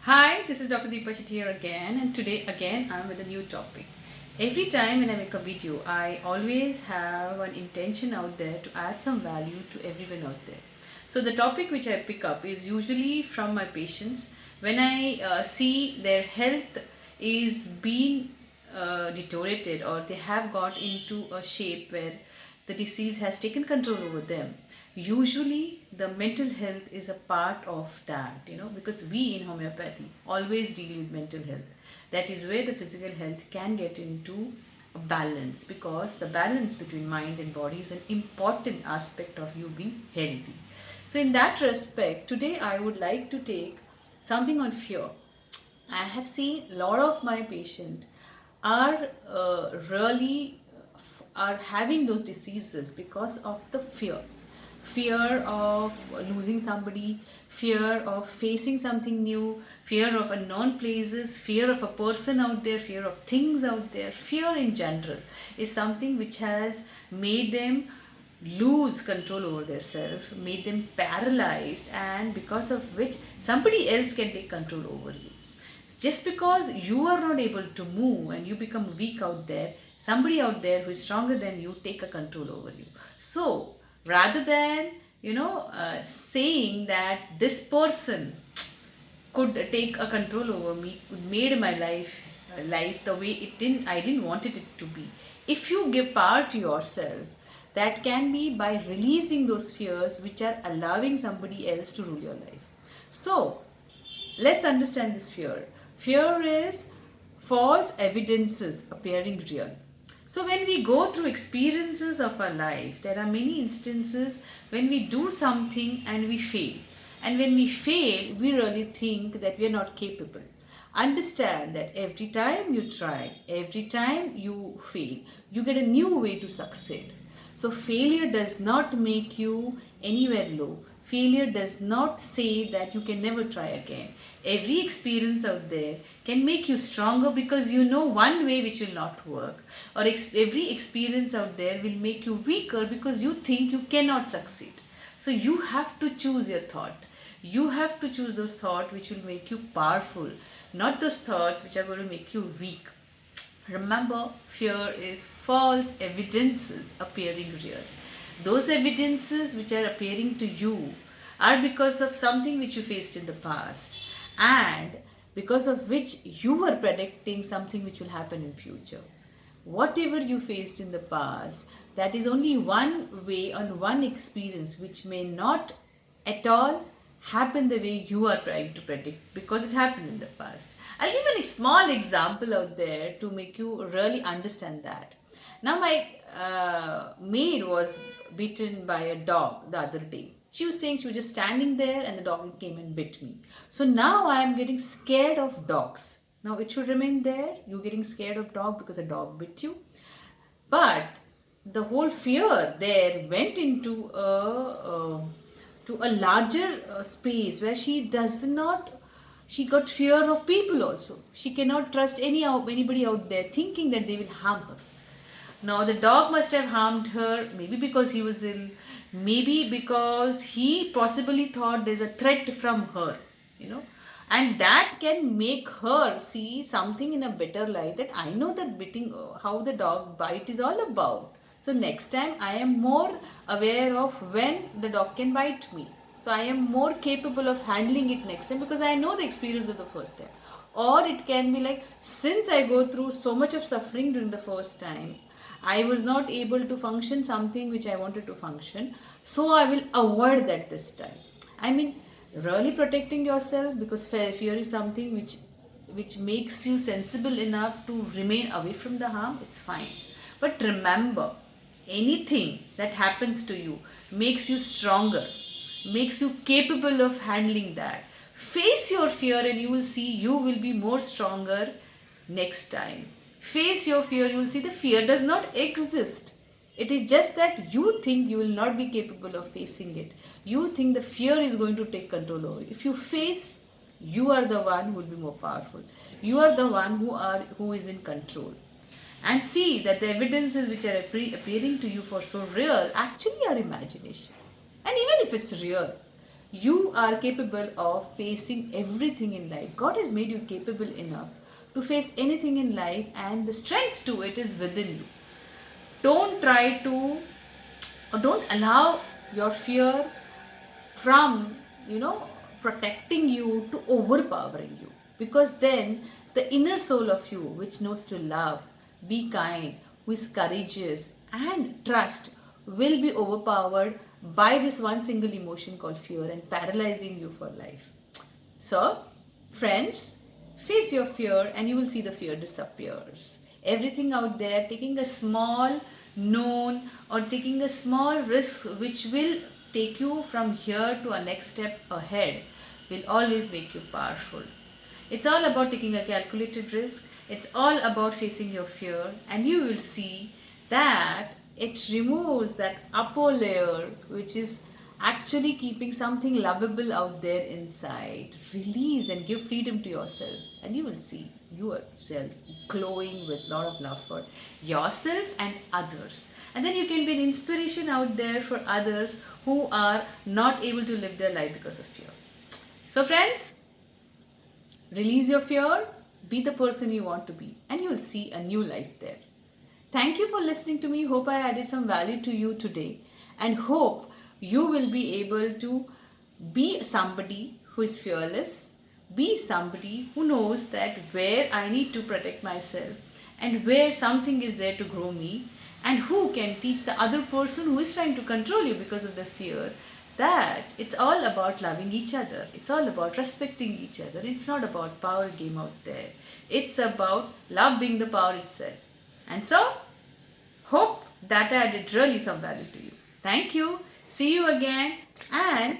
Hi, this is Dr. Deepa Shetty here again, and today again I'm with a new topic. Every time when I make a video, I always have an intention out there to add some value to everyone out there. So the topic which I pick up is usually from my patients when I see their health is being deteriorated, or they have got into a shape where the disease has taken control over them. Usually the mental health is a part of that, because we in homeopathy always deal with mental health. That is where the physical health can get into a balance, because the balance between mind and body is an important aspect of you being healthy. So in that respect, today I would like to take something on fear. I have seen a lot of my patients are really are having those diseases because of the fear of losing somebody, fear of facing something new, fear of unknown places, fear of a person out there, fear of things out there. Fear in general is something which has made them lose control over their self, made them paralyzed, and because of which somebody else can take control over you. Just because you are not able to move and you become weak out there, somebody out there who is stronger than you take a control over you. So rather than saying that this person could take a control over me, could made my life the way I didn't wanted it to be. If you give power to yourself, that can be by releasing those fears which are allowing somebody else to rule your life. So let's understand this fear. Fear is false evidences appearing real. So, when we go through experiences of our life, there are many instances when we do something and we fail. And when we fail, we really think that we are not capable. Understand that every time you try, every time you fail, you get a new way to succeed. So, failure does not make you anywhere low. Failure does not say that you can never try again. Every experience out there can make you stronger, because you know one way which will not work, or every experience out there will make you weaker because you think you cannot succeed. So, you have to choose your thought. You have to choose those thoughts which will make you powerful, not those thoughts which are going to make you weak. Remember, fear is false evidences appearing real. Those evidences which are appearing to you are because of something which you faced in the past, and because of which you were predicting something which will happen in future. Whatever you faced in the past, that is only one way on one experience which may not at all happen the way you are trying to predict, because it happened in the past. I'll give a small example out there to make you really understand that. Now, my maid was bitten by a dog the other day. She was saying she was just standing there and the dog came and bit me. So now I am getting scared of dogs. Now it should remain there. You're getting scared of dog because a dog bit you. But the whole fear there went into a larger space where she got fear of people also. She cannot trust anybody out there, thinking that they will harm her. Now the dog must have harmed her, maybe because he was ill, maybe because he possibly thought there's a threat from her, you know, and that can make her see something in a better light, that I know that biting, how the dog bite is all about. So next time I am more aware of when the dog can bite me. So I am more capable of handling it next time because I know the experience of the first time. Or it can be like, since I go through so much of suffering during the first time, I was not able to function something which I wanted to function, so I will avoid that this time. I mean, really protecting yourself, because fear is something which makes you sensible enough to remain away from the harm. It's fine, but remember, anything that happens to you makes you stronger, makes you capable of handling that. Face your fear and you will see you will be more stronger next time. Face your fear, you will see the fear does not exist. It is just that you think you will not be capable of facing it. You think the fear is going to take control over you. If you face, you are the one who will be more powerful. You are the one who is in control. And see that the evidences which are appearing to you for so real actually are imagination. And even if it's real, You are capable of facing everything in life. God has made you capable enough to face anything in life, and the strength to it is within you. Don't try to, or don't allow your fear from, you know, protecting you to overpowering you, because then the inner soul of you, which knows to love, be kind, who is courageous and trust, will be overpowered by this one single emotion called fear and paralyzing you for life. So, friends, face your fear and you will see the fear disappears. Everything out there, taking a small known or taking a small risk which will take you from here to a next step ahead, will always make you powerful. It's all about taking a calculated risk. It's all about facing your fear, and you will see that it removes that upper layer which is actually keeping something lovable out there inside. Release and give freedom to yourself, and you will see yourself glowing with a lot of love for yourself and others. And then you can be an inspiration out there for others who are not able to live their life because of fear. So, friends, release your fear, be the person you want to be, and you'll see a new life there. Thank you for listening to me. Hope I added some value to you today, and hope you will be able to be somebody who is fearless, be somebody who knows that where I need to protect myself and where something is there to grow me, and who can teach the other person who is trying to control you because of the fear that it's all about loving each other. It's all about respecting each other. It's not about power game out there. It's about love being the power itself. And so, hope that added really some value to you. Thank you. See you again, and